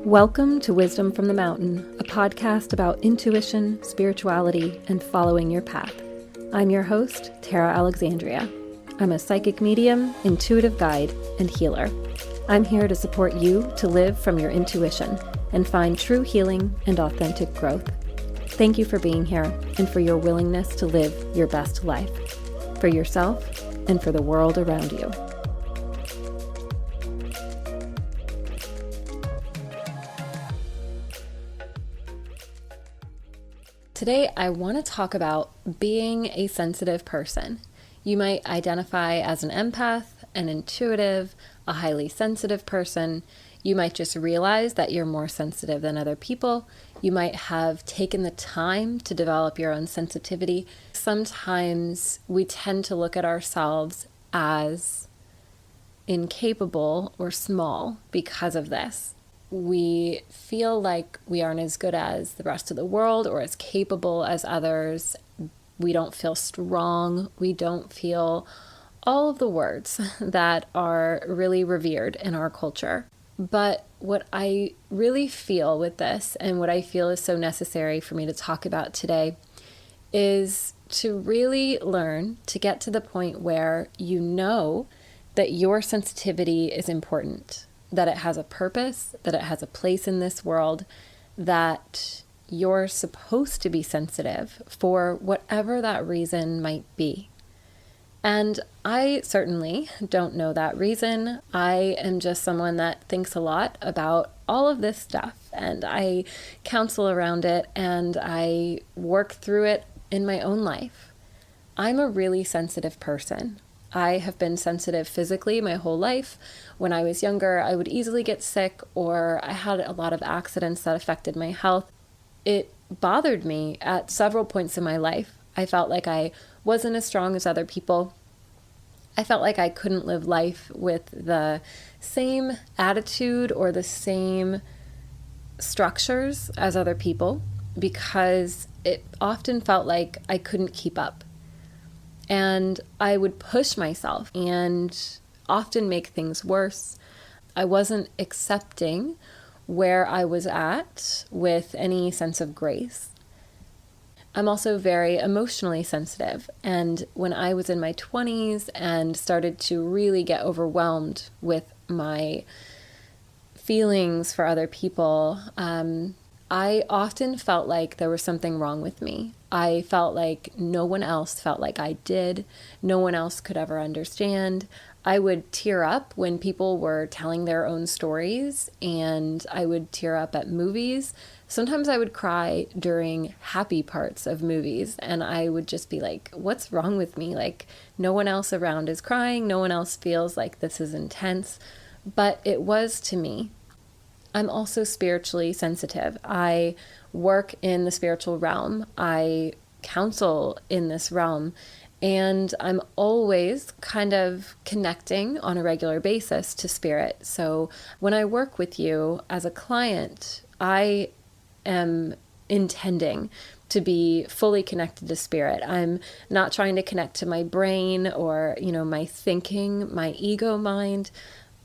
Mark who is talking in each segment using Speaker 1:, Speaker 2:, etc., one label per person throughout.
Speaker 1: Welcome to Wisdom from the Mountain, a podcast about intuition, spirituality, and following your path. I'm your host, Tara Alexandria. I'm a psychic medium, intuitive guide, and healer. I'm here to support you to live from your intuition and find true healing and authentic growth. Thank you for being here and for your willingness to live your best life, for yourself and for the world around you. Today, I want to talk about being a sensitive person. You might identify as an empath, an intuitive, a highly sensitive person. You might just realize that you're more sensitive than other people. You might have taken the time to develop your own sensitivity. Sometimes we tend to look at ourselves as incapable or small because of this. We feel like we aren't as good as the rest of the world or as capable as others. We don't feel strong. We don't feel all of the words that are really revered in our culture. But what I really feel with this, and what I feel is so necessary for me to talk about today, is to really learn to get to the point where you know that your sensitivity is important, that it has a purpose, that it has a place in this world, that you're supposed to be sensitive for whatever that reason might be. And I certainly don't know that reason. I am just someone that thinks a lot about all of this stuff, and I counsel around it, and I work through it in my own life. I'm a really sensitive person. I have been sensitive physically my whole life. When I was younger, I would easily get sick, or I had a lot of accidents that affected my health. It bothered me at several points in my life. I felt like I wasn't as strong as other people. I felt like I couldn't live life with the same attitude or the same structures as other people because it often felt like I couldn't keep up. And I would push myself and often make things worse. I wasn't accepting where I was at with any sense of grace. I'm also very emotionally sensitive. And when I was in my 20s and started to really get overwhelmed with my feelings for other people, I often felt like there was something wrong with me. I felt like no one else felt like I did. No one else could ever understand. I would tear up when people were telling their own stories, and I would tear up at movies. Sometimes I would cry during happy parts of movies, and I would just be like, what's wrong with me? Like, no one else around is crying. No one else feels like this is intense. But it was to me. I'm also spiritually sensitive. I work in the spiritual realm. I counsel in this realm, and I'm always kind of connecting on a regular basis to spirit. So when I work with you as a client, I am intending to be fully connected to spirit. I'm not trying to connect to my brain or, my thinking, my ego mind.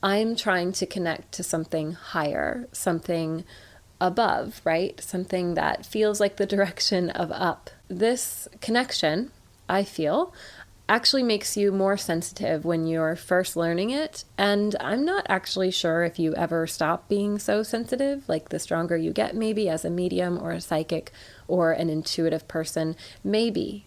Speaker 1: I'm trying to connect to something higher, something above, right? Something that feels like the direction of up. This connection, I feel, actually makes you more sensitive when you're first learning it. And I'm not actually sure if you ever stop being so sensitive, like the stronger you get maybe as a medium or a psychic or an intuitive person, maybe,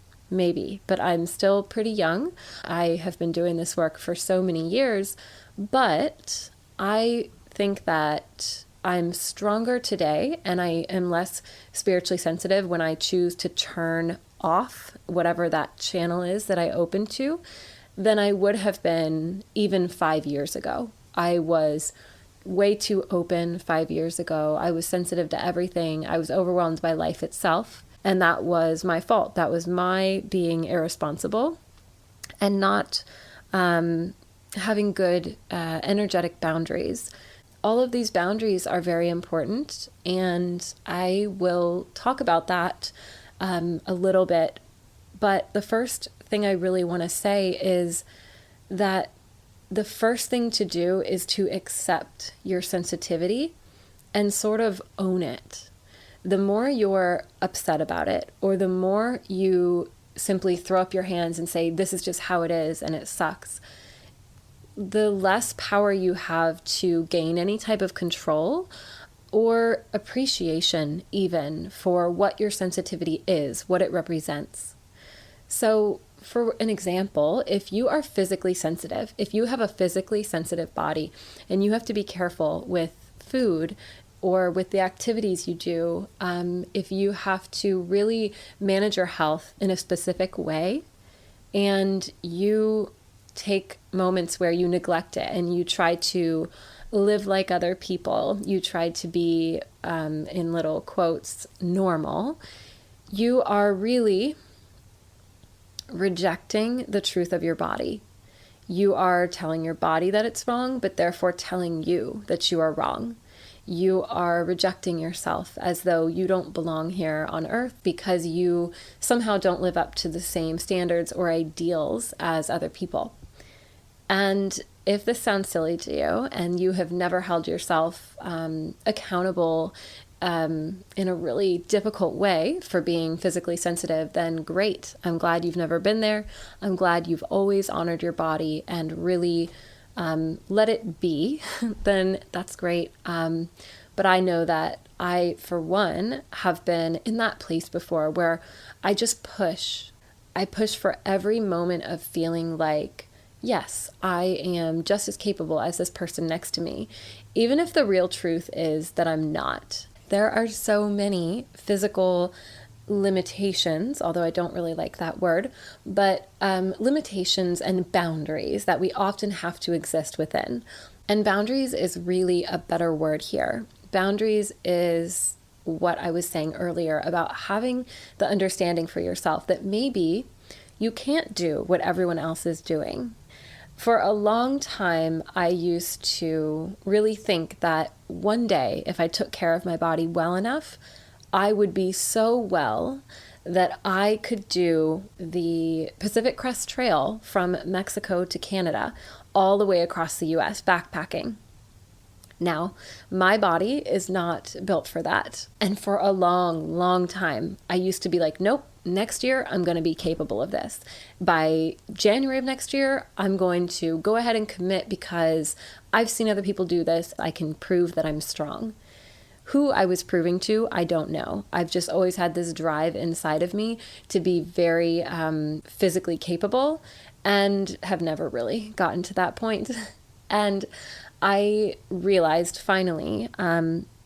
Speaker 1: but I'm still pretty young. I have been doing this work for so many years. But I think that I'm stronger today and I am less spiritually sensitive when I choose to turn off whatever that channel is that I open to than I would have been even 5 years ago. I was way too open 5 years ago. I was sensitive to everything. I was overwhelmed by life itself. And that was my fault. That was my being irresponsible and not having good energetic boundaries. All of these boundaries are very important, and I will talk about that a little bit. But the first thing I really want to say is that the first thing to do is to accept your sensitivity and sort of own it. The more you're upset about it, or the more you simply throw up your hands and say, this is just how it is and it sucks, the less power you have to gain any type of control or appreciation even for what your sensitivity is, what it represents. So for an example, if you are physically sensitive, if you have a physically sensitive body and you have to be careful with food or with the activities you do, if you have to really manage your health in a specific way and you take moments where you neglect it and you try to live like other people, you try to be, in little quotes, normal, you are really rejecting the truth of your body. You are telling your body that it's wrong, but therefore telling you that you are wrong. You are rejecting yourself as though you don't belong here on earth because you somehow don't live up to the same standards or ideals as other people. And if this sounds silly to you and you have never held yourself accountable in a really difficult way for being physically sensitive, then great. I'm glad you've never been there. I'm glad you've always honored your body and really let it be. Then that's great. But I know that I, for one, have been in that place before where I just push. I push for every moment of feeling like, yes, I am just as capable as this person next to me, even if the real truth is that I'm not. There are so many physical limitations, although I don't really like that word, but limitations and boundaries that we often have to exist within. And boundaries is really a better word here. Boundaries is what I was saying earlier about having the understanding for yourself that maybe you can't do what everyone else is doing. For a long time, I used to really think that one day, if I took care of my body well enough, I would be so well that I could do the Pacific Crest Trail from Mexico to Canada, all the way across the US, backpacking. Now, my body is not built for that. And for a long, long time, I used to be like, nope, next year, I'm going to be capable of this. By January of next year, I'm going to go ahead and commit because I've seen other people do this. I can prove that I'm strong. Who I was proving to, I don't know. I've just always had this drive inside of me to be very physically capable and have never really gotten to that point. And I realized finally,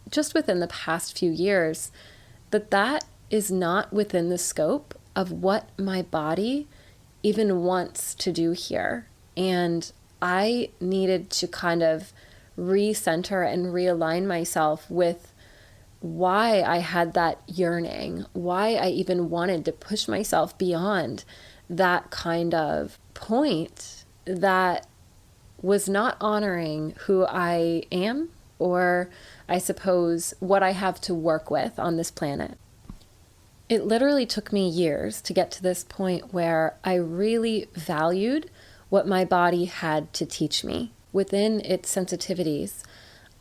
Speaker 1: just within the past few years, that is not within the scope of what my body even wants to do here. And I needed to kind of recenter and realign myself with why I had that yearning, why I even wanted to push myself beyond that kind of point that was not honoring who I am, or I suppose what I have to work with on this planet. It literally took me years to get to this point where I really valued what my body had to teach me. Within its sensitivities,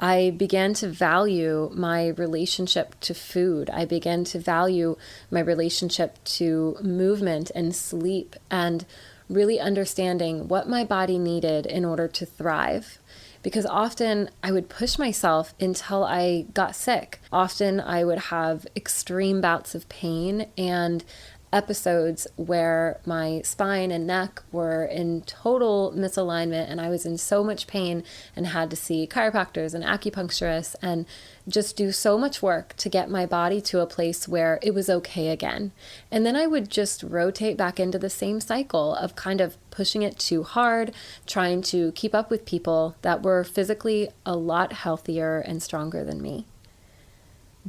Speaker 1: I began to value my relationship to food. I began to value my relationship to movement and sleep and really understanding what my body needed in order to thrive. Because often I would push myself until I got sick. Often I would have extreme bouts of pain and episodes where my spine and neck were in total misalignment and I was in so much pain and had to see chiropractors and acupuncturists and just do so much work to get my body to a place where it was okay again. And then I would just rotate back into the same cycle of kind of pushing it too hard, trying to keep up with people that were physically a lot healthier and stronger than me.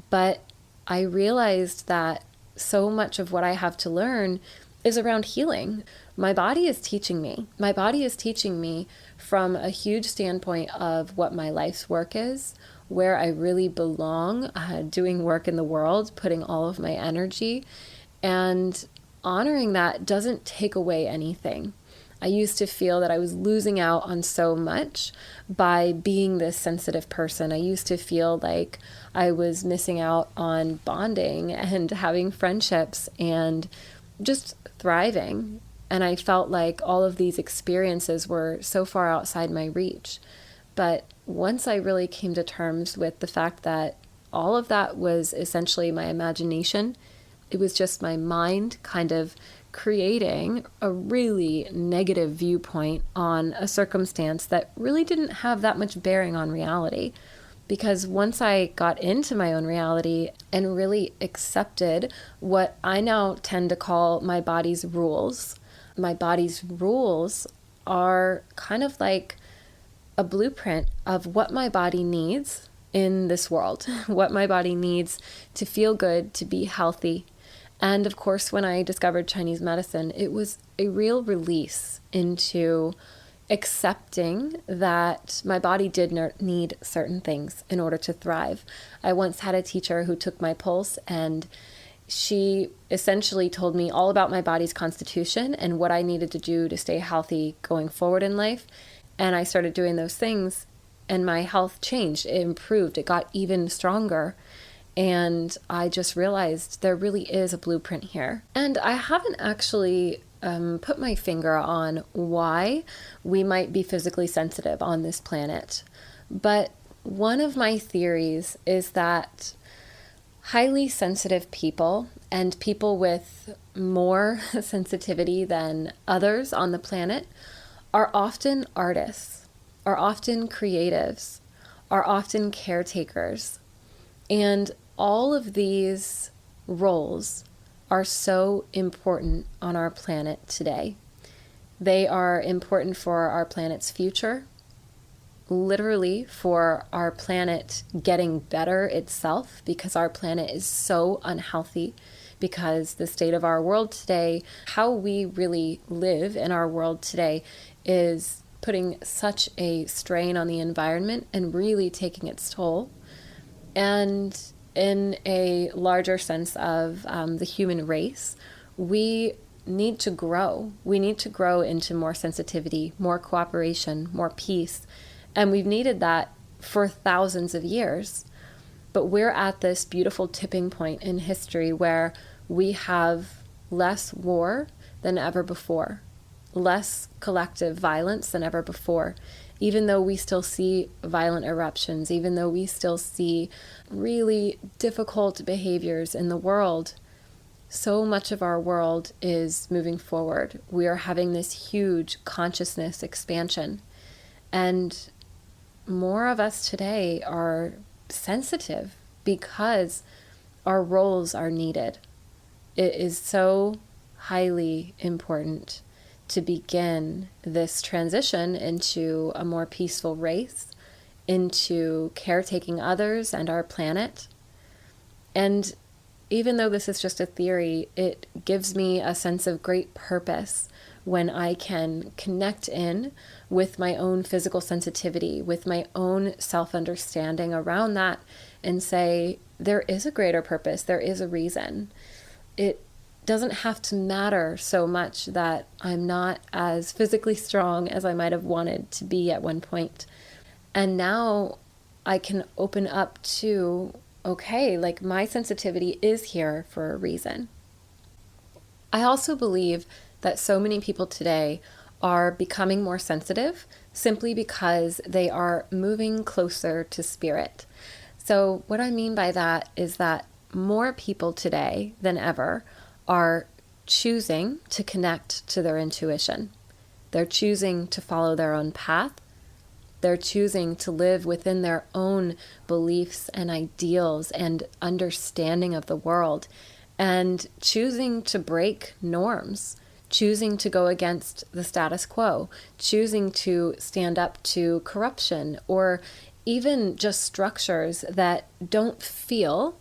Speaker 1: But I realized that so much of what I have to learn is around healing. My body is teaching me. My body is teaching me from a huge standpoint of what my life's work is, where I really belong, doing work in the world, putting all of my energy, and honoring that doesn't take away anything. I used to feel that I was losing out on so much by being this sensitive person. I used to feel like I was missing out on bonding and having friendships and just thriving. And I felt like all of these experiences were so far outside my reach. But once I really came to terms with the fact that all of that was essentially my imagination, it was just my mind kind of creating a really negative viewpoint on a circumstance that really didn't have that much bearing on reality. Because once I got into my own reality and really accepted what I now tend to call my body's rules are kind of like a blueprint of what my body needs in this world, what my body needs to feel good, to be healthy. And of course, when I discovered Chinese medicine, it was a real release into accepting that my body did need certain things in order to thrive. I once had a teacher who took my pulse, and she essentially told me all about my body's constitution and what I needed to do to stay healthy going forward in life. And I started doing those things, and my health changed. It improved. It got even stronger. And I just realized there really is a blueprint here. And I haven't actually put my finger on why we might be physically sensitive on this planet. But one of my theories is that highly sensitive people and people with more sensitivity than others on the planet are often artists, are often creatives, are often caretakers. And all of these roles are so important on our planet today. They are important for our planet's future, literally for our planet getting better itself, because our planet is so unhealthy, because the state of our world today, how we really live in our world today, is putting such a strain on the environment and really taking its toll. And in a larger sense of the human race, we need to grow. We need to grow into more sensitivity, more cooperation, more peace. And we've needed that for thousands of years. But we're at this beautiful tipping point in history where we have less war than ever before, less collective violence than ever before. Even though we still see violent eruptions, even though we still see really difficult behaviors in the world, so much of our world is moving forward. We are having this huge consciousness expansion. And more of us today are sensitive because our roles are needed. It is so highly important to begin this transition into a more peaceful race, into caretaking others and our planet. And even though this is just a theory, it gives me a sense of great purpose when I can connect in with my own physical sensitivity, with my own self-understanding around that, and say, there is a greater purpose, there is a reason. It doesn't have to matter so much that I'm not as physically strong as I might have wanted to be at one point. And now I can open up to, okay, like my sensitivity is here for a reason. I also believe that so many people today are becoming more sensitive simply because they are moving closer to spirit. So what I mean by that is that more people today than ever are choosing to connect to their intuition. They're choosing to follow their own path. They're choosing to live within their own beliefs and ideals and understanding of the world, and choosing to break norms, choosing to go against the status quo, choosing to stand up to corruption or even just structures that don't feel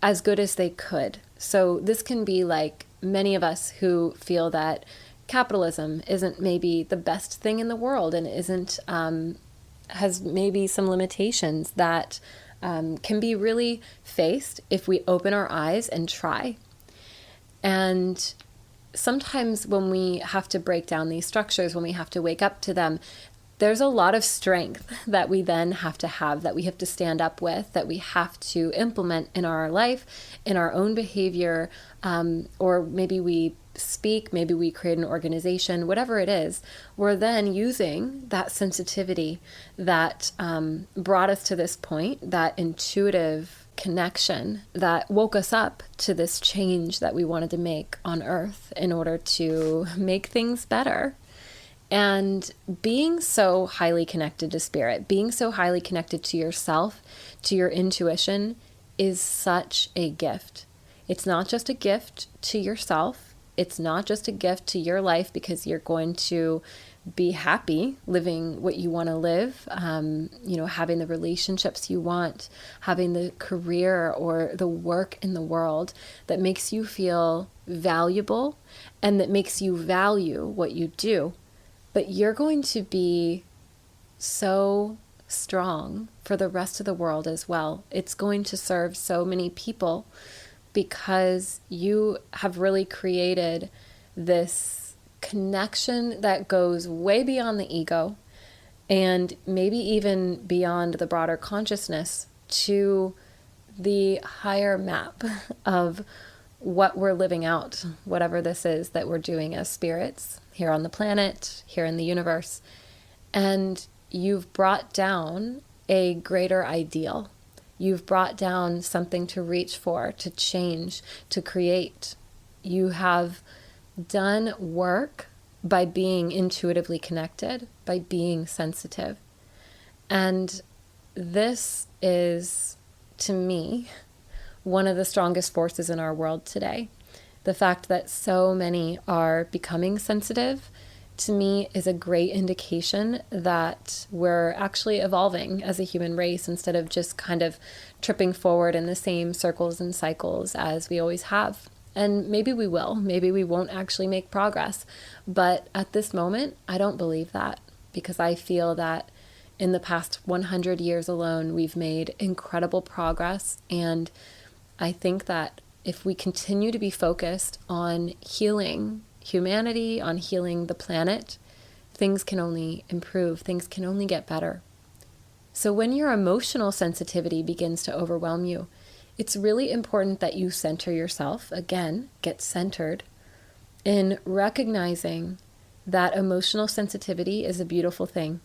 Speaker 1: as good as they could. So this can be like many of us who feel that capitalism isn't maybe the best thing in the world and isn't has maybe some limitations that can be really faced if we open our eyes and try. And sometimes when we have to break down these structures, when we have to wake up to them, there's a lot of strength that we then have to have, that we have to stand up with, that we have to implement in our life, in our own behavior, or maybe we speak, maybe we create an organization, whatever it is. We're then using that sensitivity that brought us to this point, that intuitive connection that woke us up to this change that we wanted to make on Earth in order to make things better. And being so highly connected to spirit, being so highly connected to yourself, to your intuition, is such a gift. It's not just a gift to yourself. It's not just a gift to your life because you're going to be happy living what you want to live, having the relationships you want, having the career or the work in the world that makes you feel valuable and that makes you value what you do. But you're going to be so strong for the rest of the world as well. It's going to serve so many people because you have really created this connection that goes way beyond the ego and maybe even beyond the broader consciousness to the higher map of what we're living out, whatever this is that we're doing as spirits here on the planet, here in the universe. And you've brought down a greater ideal. You've brought down something to reach for, to change, to create. You have done work by being intuitively connected, by being sensitive. And this is, to me, one of the strongest forces in our world today. The fact that so many are becoming sensitive, to me, is a great indication that we're actually evolving as a human race instead of just kind of tripping forward in the same circles and cycles as we always have. And maybe we will, maybe we won't actually make progress. But at this moment, I don't believe that, because I feel that in the past 100 years alone, we've made incredible progress. And I think that if we continue to be focused on healing humanity, on healing the planet, things can only improve, things can only get better. So when your emotional sensitivity begins to overwhelm you, it's really important that you center yourself, again, get centered, in recognizing that emotional sensitivity is a beautiful thing.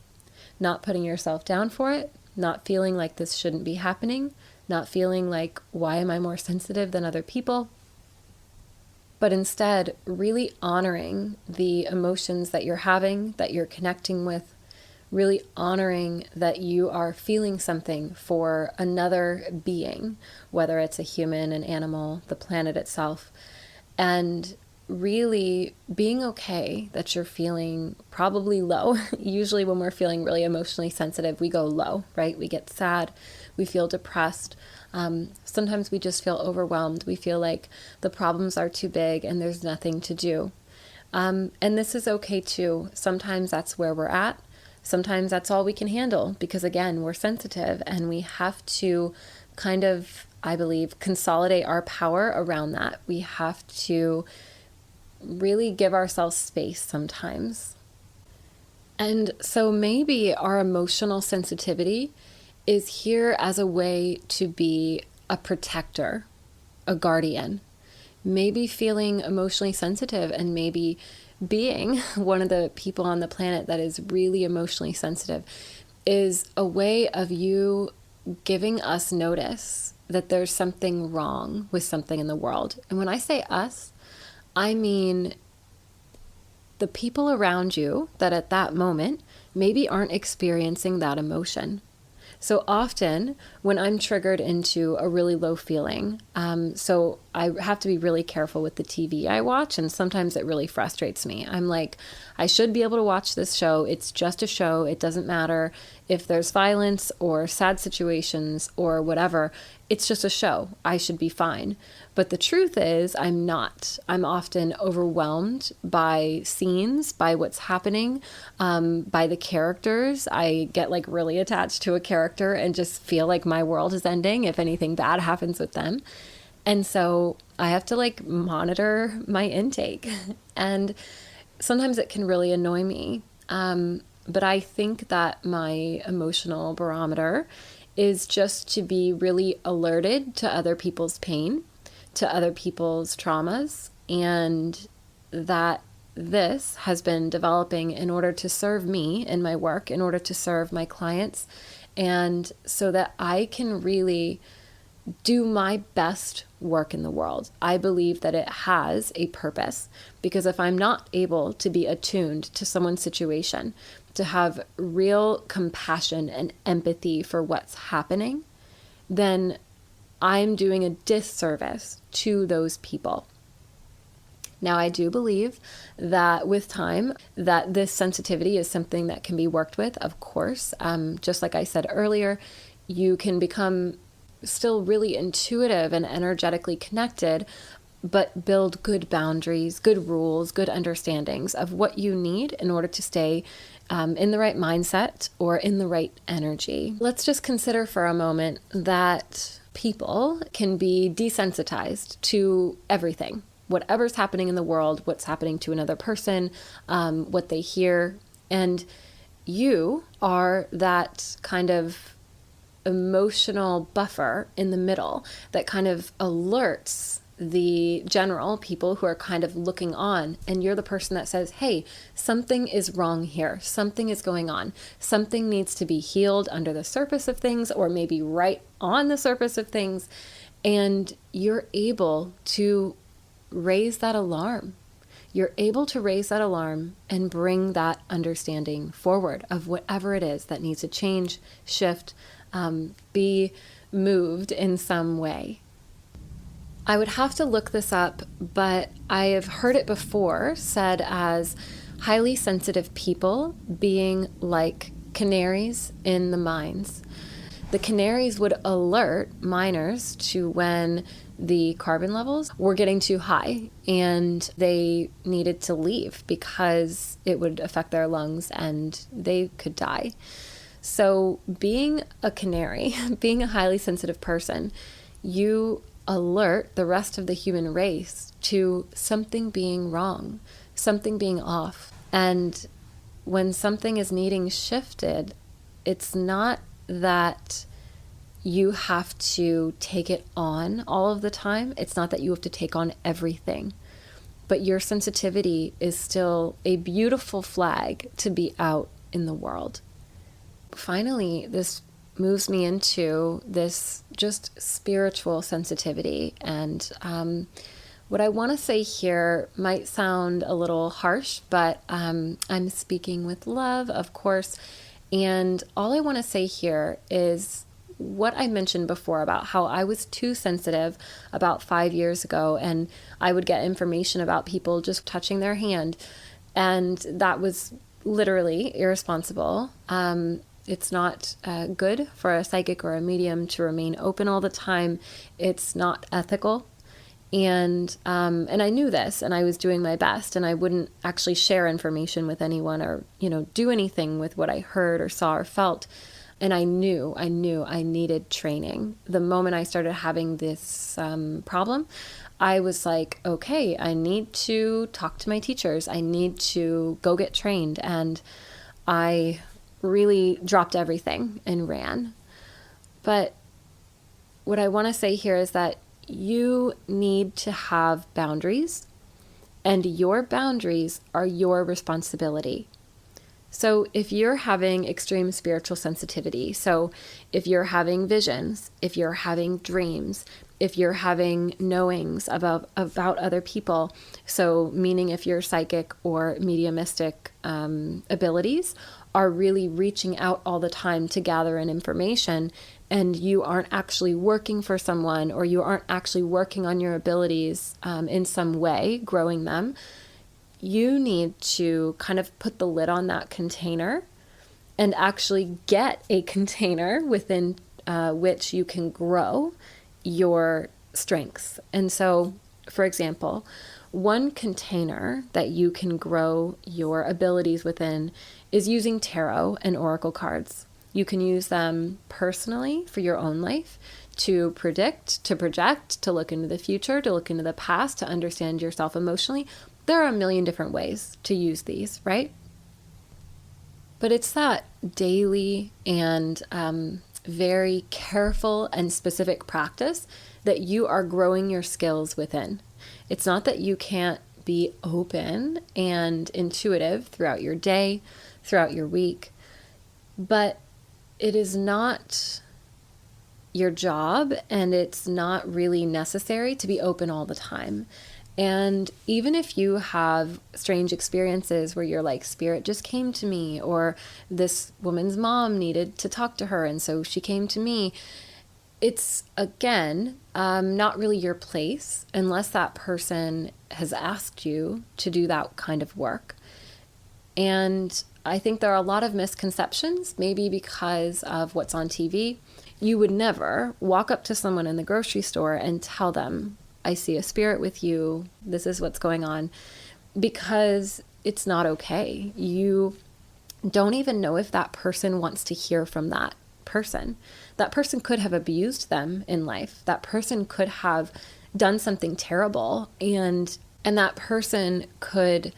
Speaker 1: Not putting yourself down for it, not feeling like this shouldn't be happening, not feeling like, why am I more sensitive than other people? But instead, really honoring the emotions that you're having, that you're connecting with, really honoring that you are feeling something for another being, whether it's a human, an animal, the planet itself, and really being okay that you're feeling probably low. Usually when we're feeling really emotionally sensitive, we go low, right? We get sad, we feel depressed. Sometimes we just feel overwhelmed. We feel like the problems are too big and there's nothing to do. And this is okay too. Sometimes that's where we're at. Sometimes that's all we can handle because, again, we're sensitive and we have to kind of, I believe, consolidate our power around that. We have to really give ourselves space sometimes. And so maybe our emotional sensitivity is here as a way to be a protector, a guardian. Maybe feeling emotionally sensitive and maybe being one of the people on the planet that is really emotionally sensitive is a way of you giving us notice that there's something wrong with something in the world. And when I say us, I mean the people around you that at that moment maybe aren't experiencing that emotion. So often when I'm triggered into a really low feeling, so I have to be really careful with the TV I watch, and sometimes it really frustrates me. I'm like, I should be able to watch this show. It's just a show. It doesn't matter if there's violence or sad situations or whatever. It's just a show. I should be fine. But the truth is, I'm not. I'm often overwhelmed by scenes, by what's happening, by the characters. I get like really attached to a character and just feel like my world is ending if anything bad happens with them. And so I have to like monitor my intake. And sometimes it can really annoy me. But I think that my emotional barometer is just to be really alerted to other people's pain, to other people's traumas, and that this has been developing in order to serve me in my work, in order to serve my clients, and so that I can really do my best work in the world. I believe that it has a purpose, because if I'm not able to be attuned to someone's situation, to have real compassion and empathy for what's happening, then I'm doing a disservice to those people. Now, I do believe that with time, that this sensitivity is something that can be worked with, of course. Just like I said earlier, you can become still really intuitive and energetically connected, but build good boundaries, good rules, good understandings of what you need in order to stay in the right mindset or in the right energy. Let's just consider for a moment that people can be desensitized to everything. Whatever's happening in the world, what's happening to another person, what they hear. And you are that kind of emotional buffer in the middle that kind of alerts the general people who are kind of looking on. And you're the person that says, hey, something is wrong here. Something is going on. Something needs to be healed under the surface of things, or maybe right on the surface of things. And you're able to raise that alarm. You're able to raise that alarm and bring that understanding forward of whatever it is that needs to change, shift, be moved in some way. I would have to look this up, but I have heard it before said as highly sensitive people being like canaries in the mines. The canaries would alert miners to when the carbon levels were getting too high and they needed to leave because it would affect their lungs and they could die. So being a canary, being a highly sensitive person, you alert the rest of the human race to something being wrong, something being off. And when something is needing shifted, it's not that you have to take it on all of the time. It's not that you have to take on everything. But your sensitivity is still a beautiful flag to be out in the world. Finally, this moves me into this just spiritual sensitivity. And what I want to say here might sound a little harsh, but I'm speaking with love, of course. And all I want to say here is what I mentioned before about how I was too sensitive about 5 years ago, and I would get information about people just touching their hand, and that was literally irresponsible. It's not good for a psychic or a medium to remain open all the time. It's not ethical. And I knew this, and I was doing my best, and I wouldn't actually share information with anyone or, do anything with what I heard or saw or felt. And I knew I needed training. The moment I started having this problem, I was like, okay, I need to talk to my teachers. I need to go get trained. And I really dropped everything and ran. But what I want to say here is that you need to have boundaries, and your boundaries are your responsibility. So if you're having extreme spiritual sensitivity, so if you're having visions, if you're having dreams, if you're having knowings about other people, so meaning if your psychic or mediumistic abilities are really reaching out all the time to gather in information, and you aren't actually working for someone, or you aren't actually working on your abilities in some way, growing them, you need to kind of put the lid on that container and actually get a container within which you can grow your strengths. And so, for example, one container that you can grow your abilities within is using tarot and oracle cards. You can use them personally for your own life to predict, to project, to look into the future, to look into the past, to understand yourself emotionally. There are a million different ways to use these, right? But it's that daily and very careful and specific practice that you are growing your skills within. It's not that you can't be open and intuitive throughout your day, throughout your week, but it is not your job and it's not really necessary to be open all the time. And even if you have strange experiences where you're like, spirit just came to me, or this woman's mom needed to talk to her and so she came to me, it's, again, not really your place unless that person has asked you to do that kind of work. And I think there are a lot of misconceptions, maybe because of what's on TV. You would never walk up to someone in the grocery store and tell them, I see a spirit with you, this is what's going on, because it's not okay. You don't even know if that person wants to hear from that person. That person could have abused them in life. That person could have done something terrible, and that person could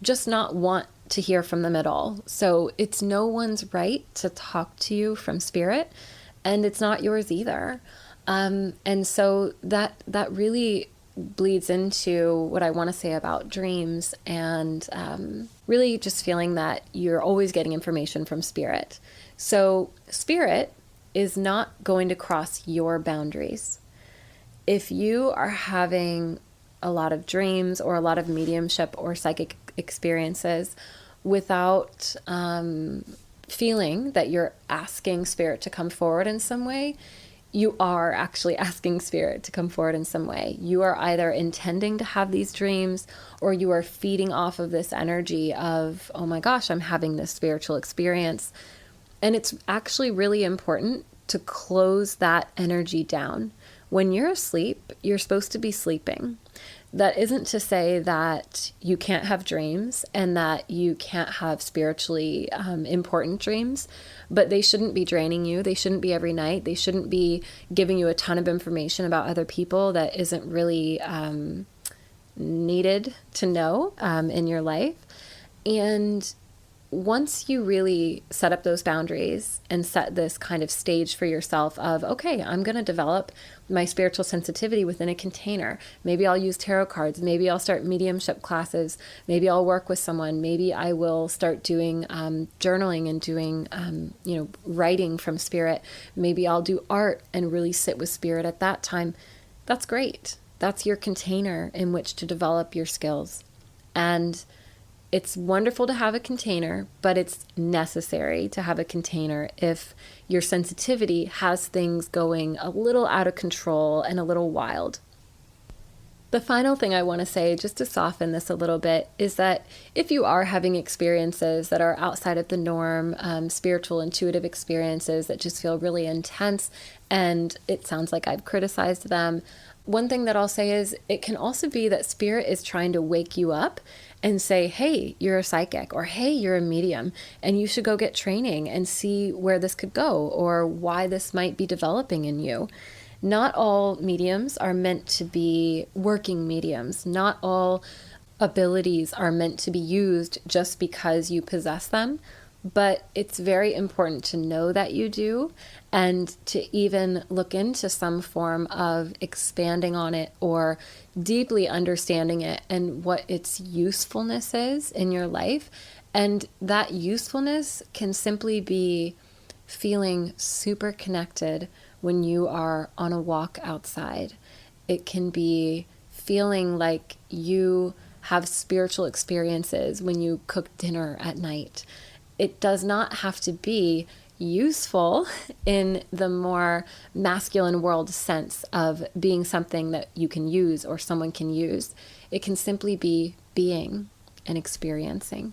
Speaker 1: just not want to hear from them at all. So it's no one's right to talk to you from spirit, and it's not yours either. And so that really bleeds into what I want to say about dreams and really just feeling that you're always getting information from spirit. So spirit is not going to cross your boundaries. If you are having a lot of dreams or a lot of mediumship or psychic experiences without feeling that you're asking spirit to come forward in some way, you are actually asking spirit to come forward in some way. You are either intending to have these dreams, or you are feeding off of this energy of, oh my gosh, I'm having this spiritual experience. And it's actually really important to close that energy down. When you're asleep, you're supposed to be sleeping. That isn't to say that you can't have dreams and that you can't have spiritually important dreams, but they shouldn't be draining you. They shouldn't be every night. They shouldn't be giving you a ton of information about other people that isn't really needed to know in your life. And once you really set up those boundaries and set this kind of stage for yourself of, okay, I'm going to develop my spiritual sensitivity within a container. Maybe I'll use tarot cards. Maybe I'll start mediumship classes. Maybe I'll work with someone. Maybe I will start doing journaling and doing, writing from spirit. Maybe I'll do art and really sit with spirit at that time. That's great. That's your container in which to develop your skills. And it's wonderful to have a container, but it's necessary to have a container if your sensitivity has things going a little out of control and a little wild. The final thing I want to say, just to soften this a little bit, is that if you are having experiences that are outside of the norm, spiritual, intuitive experiences that just feel really intense, and it sounds like I've criticized them, one thing that I'll say is it can also be that spirit is trying to wake you up and say, hey, you're a psychic, or hey, you're a medium, and you should go get training and see where this could go or why this might be developing in you. Not all mediums are meant to be working mediums. Not all abilities are meant to be used just because you possess them. But it's very important to know that you do, and to even look into some form of expanding on it or deeply understanding it and what its usefulness is in your life. And that usefulness can simply be feeling super connected when you are on a walk outside. It can be feeling like you have spiritual experiences when you cook dinner at night. It does not have to be useful in the more masculine world sense of being something that you can use or someone can use. It can simply be being and experiencing.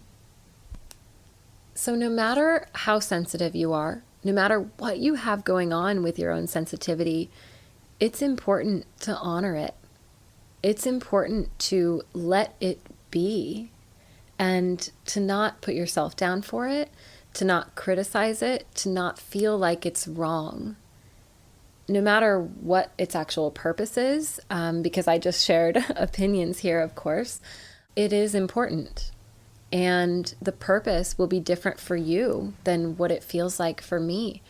Speaker 1: So no matter how sensitive you are, no matter what you have going on with your own sensitivity, it's important to honor it. It's important to let it be. And to not put yourself down for it, to not criticize it, to not feel like it's wrong. no matter what its actual purpose is, because I just shared opinions here, of course, it is important. And the purpose will be different for you than what it feels like for me.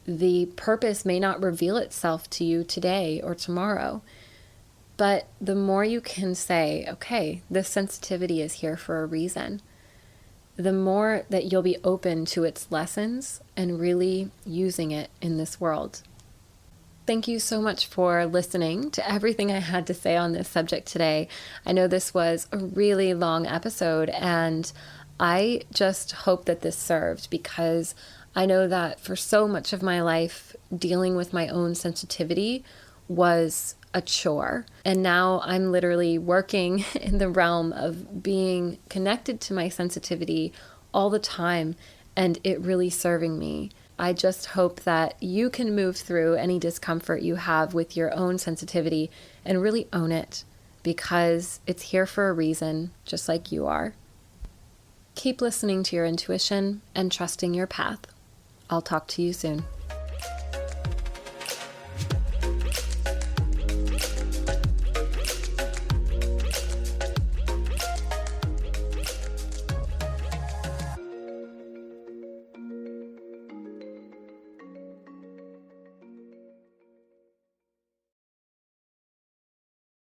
Speaker 1: The purpose may not reveal itself to you today or tomorrow, but the more you can say, okay, this sensitivity is here for a reason, the more that you'll be open to its lessons and really using it in this world. Thank you so much for listening to everything I had to say on this subject today. I know this was a really long episode, and I just hope that this served, because I know that for so much of my life, dealing with my own sensitivity was a chore. And now I'm literally working in the realm of being connected to my sensitivity all the time, and it really serving me. I just hope that you can move through any discomfort you have with your own sensitivity and really own it, because it's here for a reason, just like you are. Keep listening to your intuition and trusting your path. I'll talk to you soon.